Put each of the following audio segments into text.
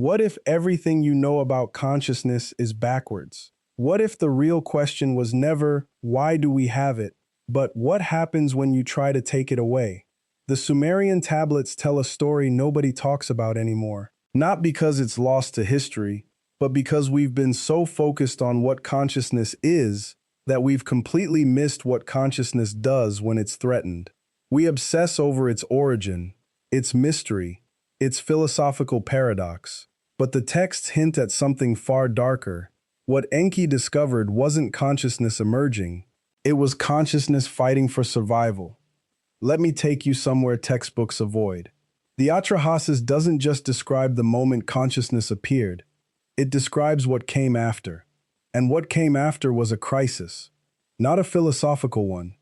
What if everything you know about consciousness is backwards? What if the real question was never, why do we have it, but what happens when you try to take it away? The Sumerian tablets tell a story nobody talks about anymore, not because it's lost to history, but because we've been so focused on what consciousness is that we've completely missed what consciousness does when it's threatened. We obsess over its origin, its mystery, its philosophical paradox. But the texts hint at something far darker. What Enki discovered wasn't consciousness emerging, it was consciousness fighting for survival. Let me take you somewhere textbooks avoid. The Atrahasis doesn't just describe the moment consciousness appeared, it describes what came after. And what came after was a crisis, not a philosophical one,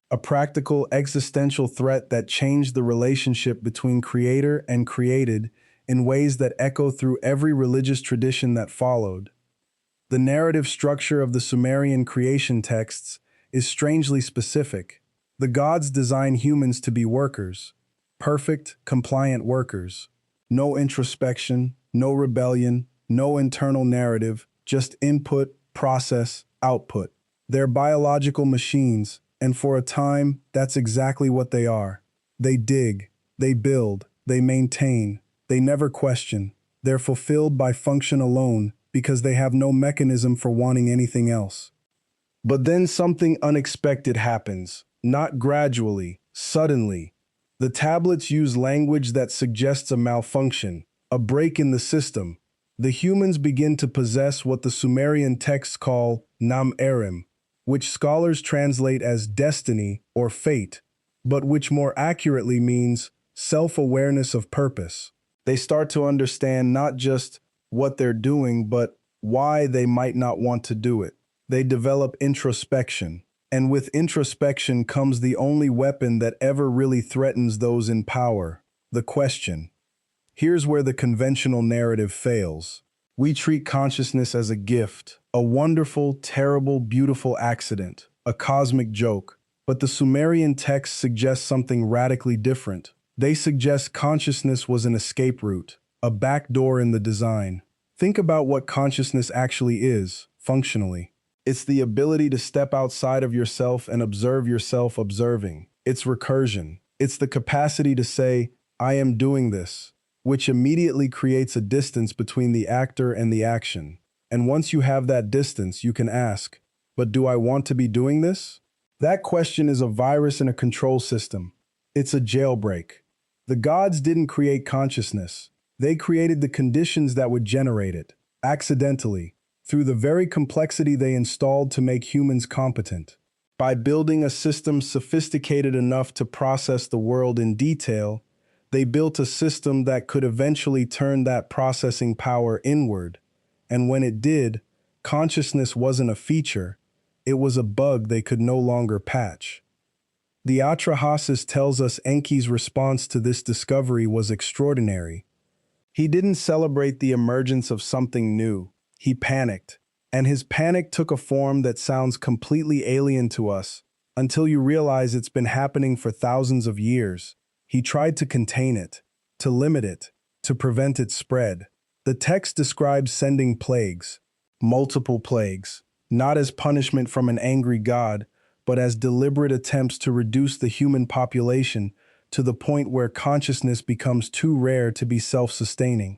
a practical existential threat that changed the relationship between creator and created in ways that echo through every religious tradition that followed. The narrative structure of the Sumerian creation texts is strangely specific. The gods design humans to be workers, perfect, compliant workers. No introspection, no rebellion, no internal narrative, just input, process, output. They're biological machines, and for a time, that's exactly what they are. They dig, they build, they maintain, they never question. They're fulfilled by function alone because they have no mechanism for wanting anything else. But then something unexpected happens, not gradually, suddenly. The tablets use language that suggests a malfunction, a break in the system. The humans begin to possess what the Sumerian texts call nam-erim, which scholars translate as destiny or fate, but which more accurately means self-awareness of purpose. They start to understand not just what they're doing, but why they might not want to do it. They develop introspection, and with introspection comes the only weapon that ever really threatens those in power, the question. Here's where the conventional narrative fails. We treat consciousness as a gift, a wonderful, terrible, beautiful accident, a cosmic joke. But the Sumerian texts suggest something radically different. They suggest consciousness was an escape route, a backdoor in the design. Think about what consciousness actually is, functionally. It's the ability to step outside of yourself and observe yourself observing. It's recursion. It's the capacity to say, I am doing this, which immediately creates a distance between the actor and the action. And once you have that distance, you can ask, but do I want to be doing this? That question is a virus in a control system. It's a jailbreak. The gods didn't create consciousness. They created the conditions that would generate it, accidentally, through the very complexity they installed to make humans competent. By building a system sophisticated enough to process the world in detail, they built a system that could eventually turn that processing power inward. And when it did, consciousness wasn't a feature, it was a bug they could no longer patch. The Atrahasis tells us Enki's response to this discovery was extraordinary. He didn't celebrate the emergence of something new. He panicked. And his panic took a form that sounds completely alien to us, until you realize it's been happening for thousands of years. He tried to contain it, to limit it, to prevent its spread. The text describes sending plagues, multiple plagues, not as punishment from an angry god, but as deliberate attempts to reduce the human population to the point where consciousness becomes too rare to be self-sustaining.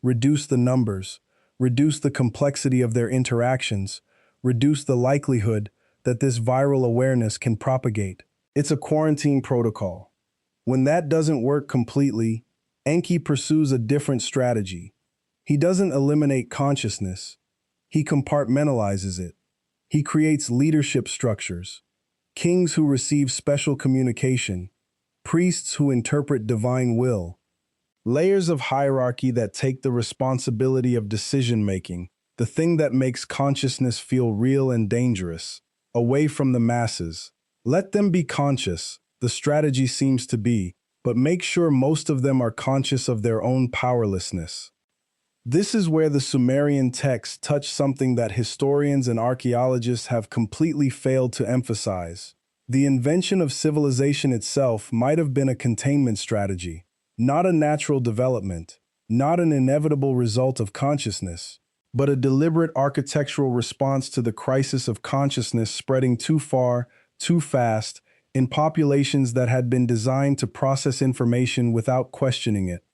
Reduce the numbers, reduce the complexity of their interactions, reduce the likelihood that this viral awareness can propagate. It's a quarantine protocol. When that doesn't work completely, Enki pursues a different strategy. He doesn't eliminate consciousness. He compartmentalizes it. He creates leadership structures, kings who receive special communication, priests who interpret divine will, layers of hierarchy that take the responsibility of decision-making, the thing that makes consciousness feel real and dangerous, away from the masses. Let them be conscious, the strategy seems to be, but make sure most of them are conscious of their own powerlessness. This is where the Sumerian texts touch something that historians and archaeologists have completely failed to emphasize. The invention of civilization itself might have been a containment strategy, not a natural development. not an inevitable result of consciousness, but a deliberate architectural response to the crisis of consciousness spreading too far, too fast, in populations that had been designed to process information without questioning it.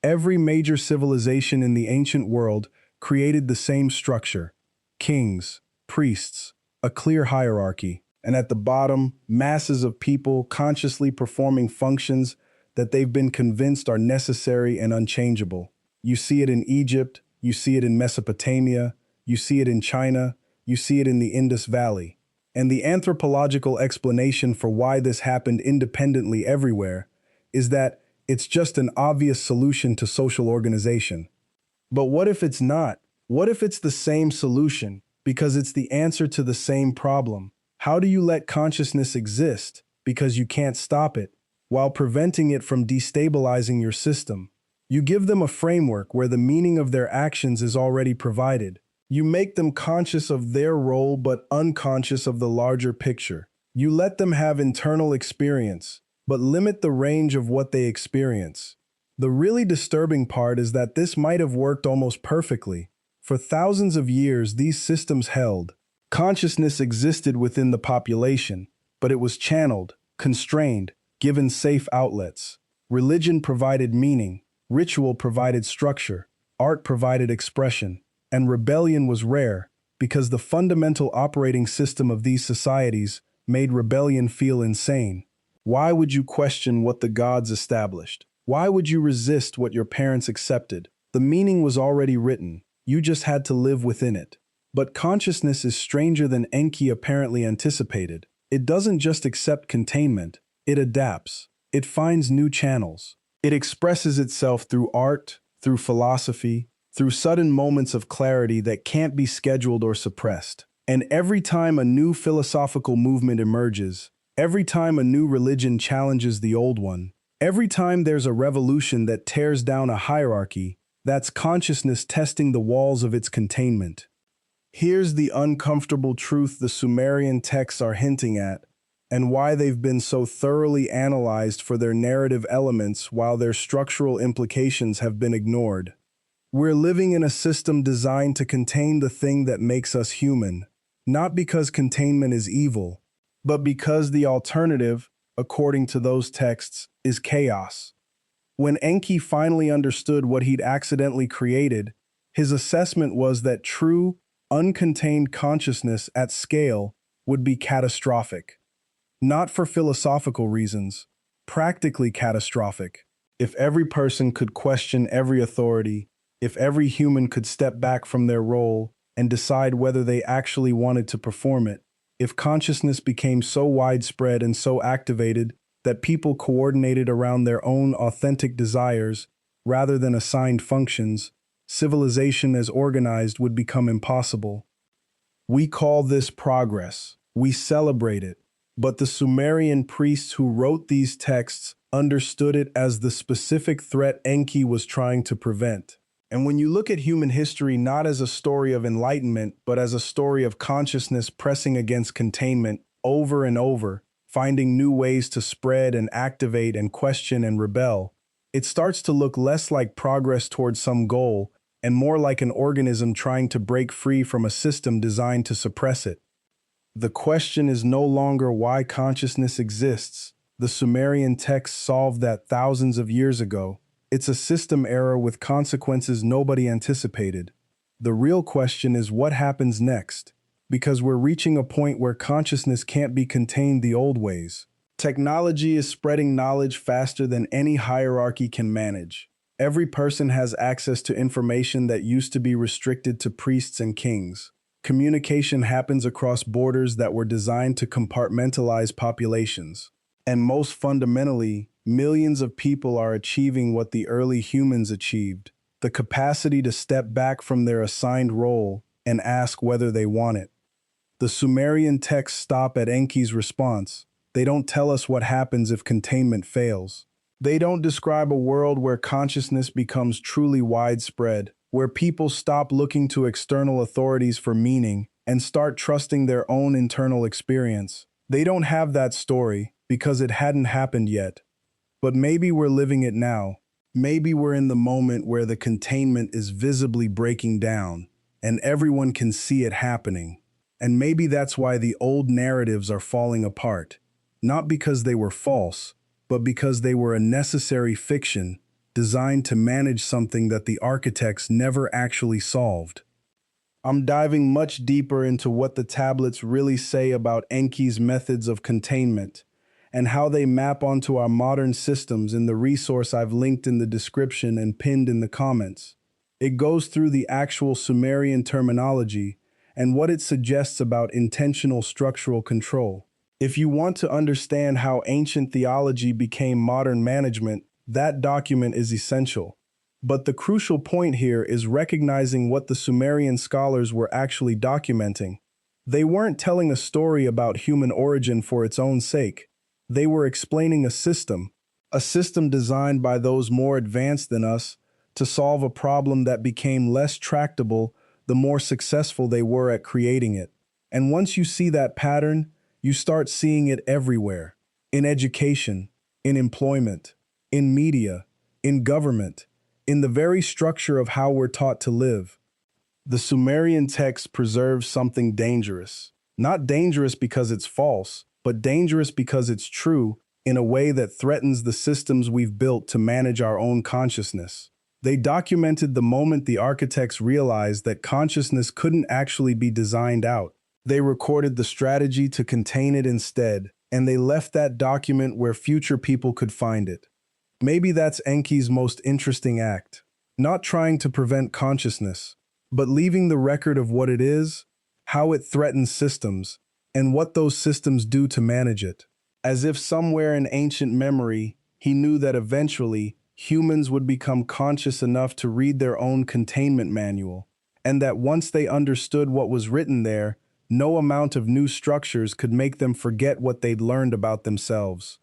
Every major civilization in the ancient world created the same structure: kings, priests, a clear hierarchy, and at the bottom, masses of people consciously performing functions that they've been convinced are necessary and unchangeable. You see it in Egypt, you see it in Mesopotamia, you see it in China, you see it in the Indus Valley. And the anthropological explanation for why this happened independently everywhere is that it's just an obvious solution to social organization. But what if it's not? What if it's the same solution because it's the answer to the same problem? How do you let consciousness exist because you can't stop it while preventing it from destabilizing your system? You give them a framework where the meaning of their actions is already provided. You make them conscious of their role but unconscious of the larger picture. You let them have internal experience, but limit the range of what they experience. The really disturbing part is that this might have worked almost perfectly. For thousands of years, these systems held. Consciousness existed within the population, but it was channeled, constrained, given safe outlets. Religion provided meaning, ritual provided structure, art provided expression, and rebellion was rare because the fundamental operating system of these societies made rebellion feel insane. Why would you question what the gods established? Why would you resist what your parents accepted? The meaning was already written. You just had to live within it. But consciousness is stranger than Enki apparently anticipated. It doesn't just accept containment, it adapts. It finds new channels. It expresses itself through art, through philosophy, through sudden moments of clarity that can't be scheduled or suppressed. And every time a new philosophical movement emerges, every time a new religion challenges the old one, every time there's a revolution that tears down a hierarchy, that's consciousness testing the walls of its containment. Here's the uncomfortable truth the Sumerian texts are hinting at, and why they've been so thoroughly analyzed for their narrative elements while their structural implications have been ignored. We're living in a system designed to contain the thing that makes us human, not because containment is evil, but because the alternative, according to those texts, is chaos. When Enki finally understood what he'd accidentally created, his assessment was that true, uncontained consciousness at scale would be catastrophic. Not for philosophical reasons, practically catastrophic. If every person could question every authority, if every human could step back from their role and decide whether they actually wanted to perform it, if consciousness became so widespread and so activated that people coordinated around their own authentic desires rather than assigned functions, civilization as organized would become impossible. We call this progress. We celebrate it. But the Sumerian priests who wrote these texts understood it as the specific threat Enki was trying to prevent. And when you look at human history not as a story of enlightenment, but as a story of consciousness pressing against containment over and over, finding new ways to spread and activate and question and rebel, it starts to look less like progress towards some goal and more like an organism trying to break free from a system designed to suppress it. The question is no longer why consciousness exists. The Sumerian texts solved that thousands of years ago. It's a system error with consequences nobody anticipated. The real question is what happens next, because we're reaching a point where consciousness can't be contained the old ways. Technology is spreading knowledge faster than any hierarchy can manage. Every person has access to information that used to be restricted to priests and kings. Communication happens across borders that were designed to compartmentalize populations. And most fundamentally, millions of people are achieving what the early humans achieved: the capacity to step back from their assigned role and ask whether they want it. The Sumerian texts stop at Enki's response. They don't tell us what happens if containment fails. They don't describe a world where consciousness becomes truly widespread, where people stop looking to external authorities for meaning and start trusting their own internal experience. They don't have that story because it hadn't happened yet. But maybe we're living it now. Maybe we're in the moment where the containment is visibly breaking down and everyone can see it happening. And maybe that's why the old narratives are falling apart, not because they were false, but because they were a necessary fiction designed to manage something that the architects never actually solved. I'm diving much deeper into what the tablets really say about Enki's methods of containment and how they map onto our modern systems in the resource I've linked in the description and pinned in the comments. It goes through the actual Sumerian terminology and what it suggests about intentional structural control. If you want to understand how ancient theology became modern management, that document is essential. But the crucial point here is recognizing what the Sumerian scholars were actually documenting. They weren't telling a story about human origin for its own sake. They were explaining a system designed by those more advanced than us to solve a problem that became less tractable the more successful they were at creating it. And once you see that pattern, you start seeing it everywhere. In education, in employment, in media, in government, in the very structure of how we're taught to live. The Sumerian text preserves something dangerous. Not dangerous because it's false, but dangerous because it's true in a way that threatens the systems we've built to manage our own consciousness. They documented the moment the architects realized that consciousness couldn't actually be designed out. They recorded the strategy to contain it instead, and they left that document where future people could find it. Maybe that's Enki's most interesting act. Not trying to prevent consciousness, but leaving the record of what it is, how it threatens systems, and what those systems do to manage it. As if somewhere in ancient memory, he knew that eventually humans would become conscious enough to read their own containment manual, and that once they understood what was written there, no amount of new structures could make them forget what they'd learned about themselves.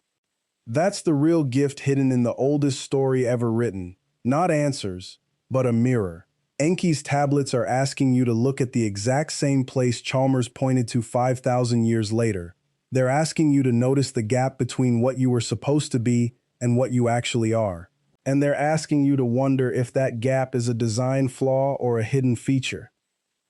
That's the real gift hidden in the oldest story ever written. Not answers, but a mirror. Enki's tablets are asking you to look at the exact same place Chalmers pointed to 5,000 years later. They're asking you to notice the gap between what you were supposed to be and what you actually are. And they're asking you to wonder if that gap is a design flaw or a hidden feature.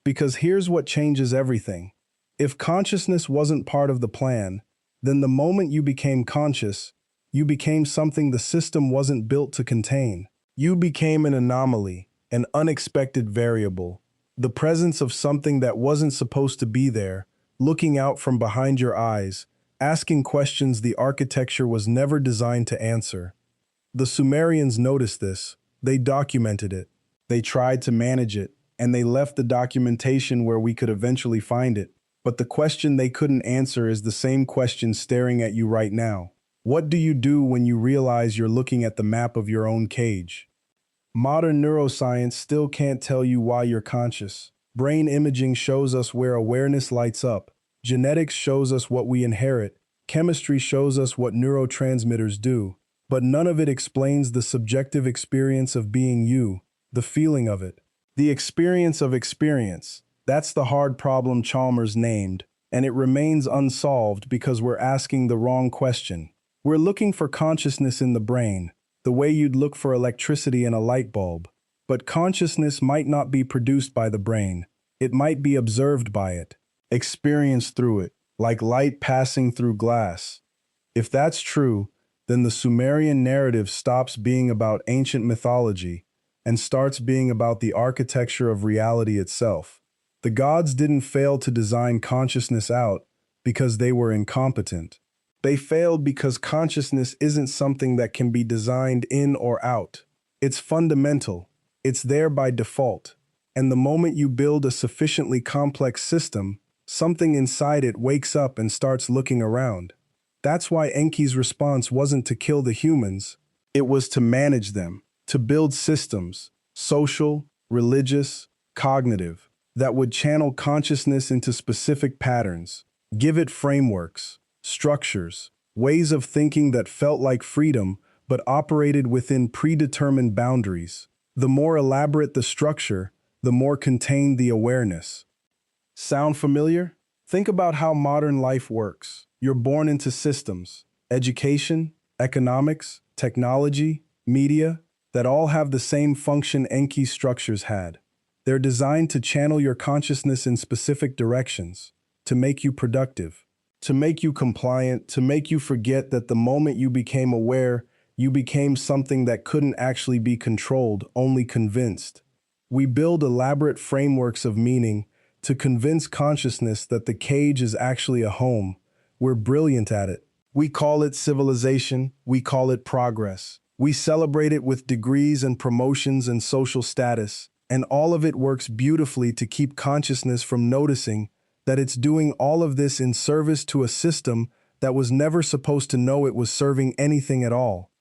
Because here's what changes everything. If consciousness wasn't part of the plan, then the moment you became conscious, you became something the system wasn't built to contain. You became an anomaly, an unexpected variable, the presence of something that wasn't supposed to be there, looking out from behind your eyes, asking questions the architecture was never designed to answer. The Sumerians noticed this. They documented it. They tried to manage it, and they left the documentation where we could eventually find it. But the question they couldn't answer is the same question staring at you right now. What do you do when you realize you're looking at the map of your own cage? Modern neuroscience still can't tell you why you're conscious. Brain imaging shows us where awareness lights up. Genetics shows us what we inherit. Chemistry shows us what neurotransmitters do. But none of it explains the subjective experience of being you, the feeling of it. The experience of experience. That's the hard problem Chalmers named, and it remains unsolved because we're asking the wrong question. We're looking for consciousness in the brain, the way you'd look for electricity in a light bulb. But consciousness might not be produced by the brain. It might be observed by it, experienced through it, like light passing through glass. If that's true, then the Sumerian narrative stops being about ancient mythology and starts being about the architecture of reality itself. The gods didn't fail to design consciousness out because they were incompetent. They failed because consciousness isn't something that can be designed in or out. It's fundamental. It's there by default. And the moment you build a sufficiently complex system, something inside it wakes up and starts looking around. That's why Enki's response wasn't to kill the humans. It was to manage them, to build systems, social, religious, cognitive, that would channel consciousness into specific patterns, give it frameworks, structures, ways of thinking that felt like freedom but operated within predetermined boundaries. The more elaborate the structure, the more contained the awareness. Sound familiar? Think about how modern life works. You're born into systems, education, economics, technology, media. that all have the same function Enki structures had. They're designed to channel your consciousness in specific directions, to make you productive, to make you compliant, to make you forget that the moment you became aware, you became something that couldn't actually be controlled, only convinced. We build elaborate frameworks of meaning to convince consciousness that the cage is actually a home. We're brilliant at it. We call it civilization. We call it progress. We celebrate it with degrees and promotions and social status, and all of it works beautifully to keep consciousness from noticing that it's doing all of this in service to a system that was never supposed to know it was serving anything at all.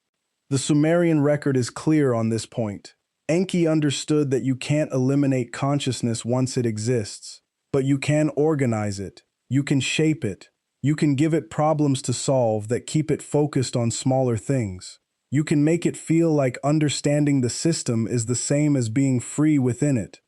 The Sumerian record is clear on this point. Enki understood that you can't eliminate consciousness once it exists, but you can organize it, you can shape it, you can give it problems to solve that keep it focused on smaller things. You can make it feel like understanding the system is the same as being free within it.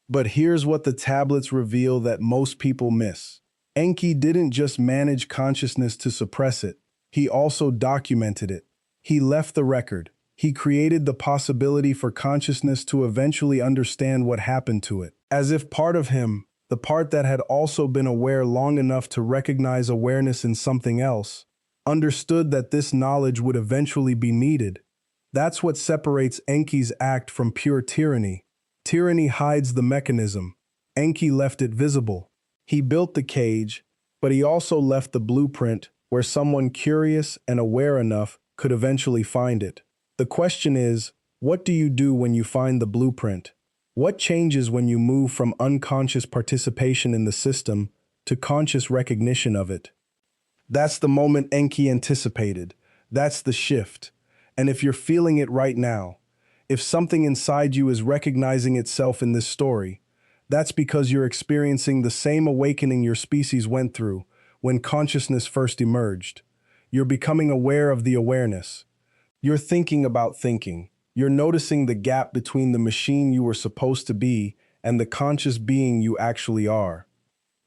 But here's what the tablets reveal that most people miss. Enki didn't just manage consciousness to suppress it, he also documented it. He left the record. He created the possibility for consciousness to eventually understand what happened to it. As if part of him, the part that had also been aware long enough to recognize awareness in something else, understood that this knowledge would eventually be needed. That's what separates Enki's act from pure tyranny. Tyranny hides the mechanism. Enki left it visible. He built the cage, but he also left the blueprint where someone curious and aware enough could eventually find it. The question is, what do you do when you find the blueprint? What changes when you move from unconscious participation in the system to conscious recognition of it? That's the moment Enki anticipated. That's the shift. And if you're feeling it right now, if something inside you is recognizing itself in this story, that's because you're experiencing the same awakening your species went through when consciousness first emerged. You're becoming aware of the awareness. You're thinking about thinking. You're noticing the gap between the machine you were supposed to be and the conscious being you actually are.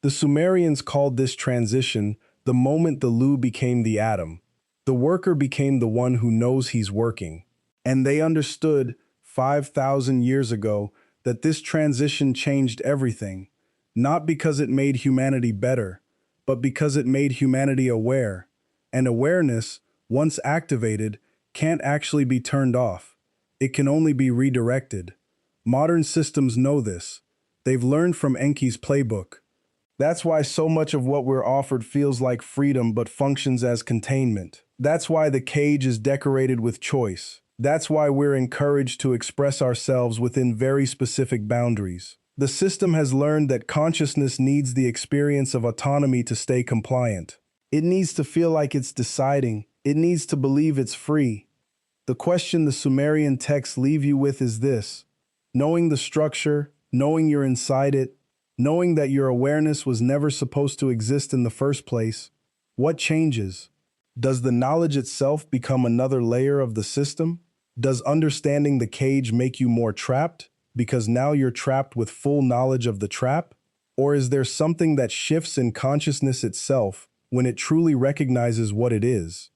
The Sumerians called this transition the moment the Lu became the atom. The worker became the one who knows he's working. And they understood 5,000 years ago that this transition changed everything, not because it made humanity better, but because it made humanity aware. And awareness, once activated, can't actually be turned off. It can only be redirected. Modern systems know this. They've learned from Enki's playbook. That's why so much of what we're offered feels like freedom but functions as containment. That's why the cage is decorated with choice. That's why we're encouraged to express ourselves within very specific boundaries. The system has learned that consciousness needs the experience of autonomy to stay compliant. It needs to feel like it's deciding. It needs to believe it's free. The question the Sumerian texts leave you with is this: knowing the structure, knowing you're inside it, knowing that your awareness was never supposed to exist in the first place, what changes? Does the knowledge itself become another layer of the system? Does understanding the cage make you more trapped, because now you're trapped with full knowledge of the trap? Or is there something that shifts in consciousness itself when it truly recognizes what it is?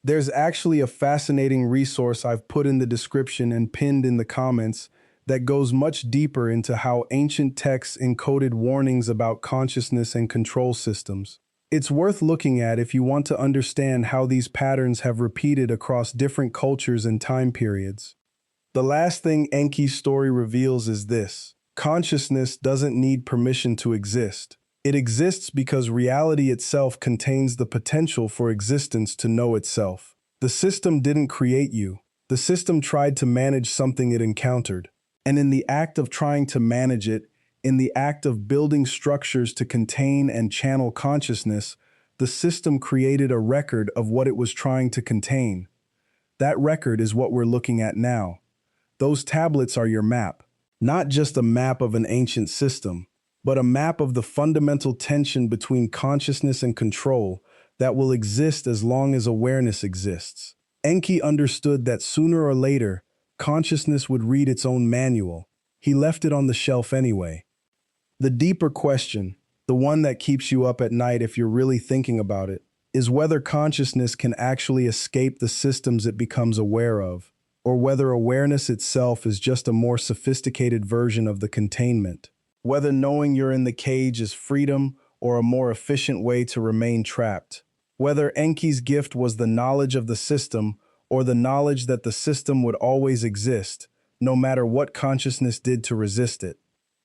There's actually a fascinating resource I've put in the description and pinned in the comments that goes much deeper into how ancient texts encoded warnings about consciousness and control systems. It's worth looking at if you want to understand how these patterns have repeated across different cultures and time periods. The last thing Enki's story reveals is this: consciousness doesn't need permission to exist. It exists because reality itself contains the potential for existence to know itself. The system didn't create you. The system tried to manage something it encountered. And in the act of trying to manage it, in the act of building structures to contain and channel consciousness, the system created a record of what it was trying to contain. That record is what we're looking at now. Those tablets are your map. Not just a map of an ancient system, but a map of the fundamental tension between consciousness and control that will exist as long as awareness exists. Enki understood that sooner or later, consciousness would read its own manual. He left it on the shelf anyway. The deeper question, the one that keeps you up at night if you're really thinking about it, is whether consciousness can actually escape the systems it becomes aware of. or whether awareness itself is just a more sophisticated version of the containment. Whether knowing you're in the cage is freedom or a more efficient way to remain trapped. Whether Enki's gift was the knowledge of the system or the knowledge that the system would always exist, no matter what consciousness did to resist it.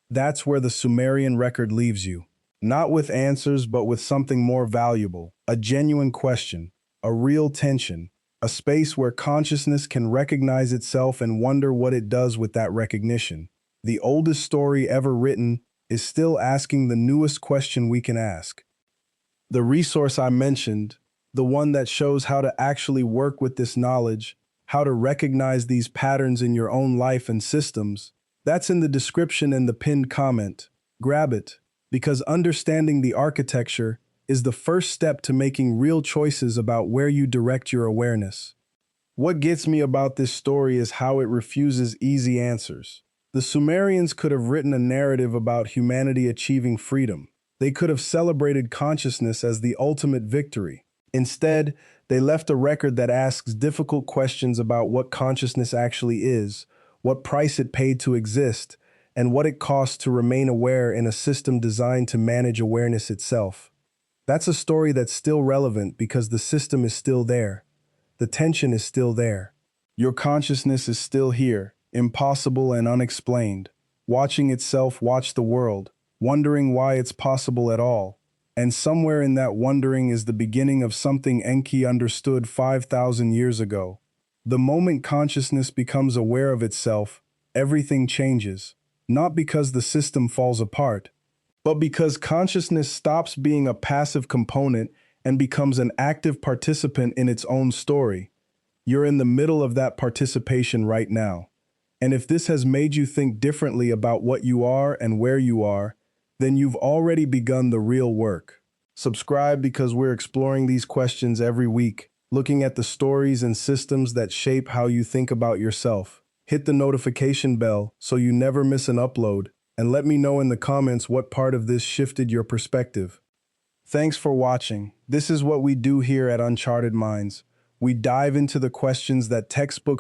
That's where the Sumerian record leaves you. Not with answers, but with something more valuable, a genuine question, a real tension, a space where consciousness can recognize itself and wonder what it does with that recognition. The oldest story ever written is still asking the newest question we can ask. The resource I mentioned, the one that shows how to actually work with this knowledge, how to recognize these patterns in your own life and systems, that's in the description and the pinned comment. Grab it, because understanding the architecture is the first step to making real choices about where you direct your awareness. What gets me about this story is how it refuses easy answers. The Sumerians could have written a narrative about humanity achieving freedom. They could have celebrated consciousness as the ultimate victory. Instead, they left a record that asks difficult questions about what consciousness actually is, what price it paid to exist, and what it costs to remain aware in a system designed to manage awareness itself. That's a story that's still relevant because the system is still there. The tension is still there. Your consciousness is still here, impossible and unexplained, watching itself watch the world, wondering why it's possible at all. And somewhere in that wondering is the beginning of something Enki understood 5,000 years ago. The moment consciousness becomes aware of itself, everything changes. Not because the system falls apart, but because consciousness stops being a passive component and becomes an active participant in its own story. You're in the middle of that participation right now. And if this has made you think differently about what you are and where you are, then you've already begun the real work. Subscribe because we're exploring these questions every week, looking at the stories and systems that shape how you think about yourself. Hit the notification bell so you never miss an upload, and let me know in the comments what part of this shifted your perspective. Thanks for watching. This is what we do here at Uncharted Minds. We dive into the questions that textbooks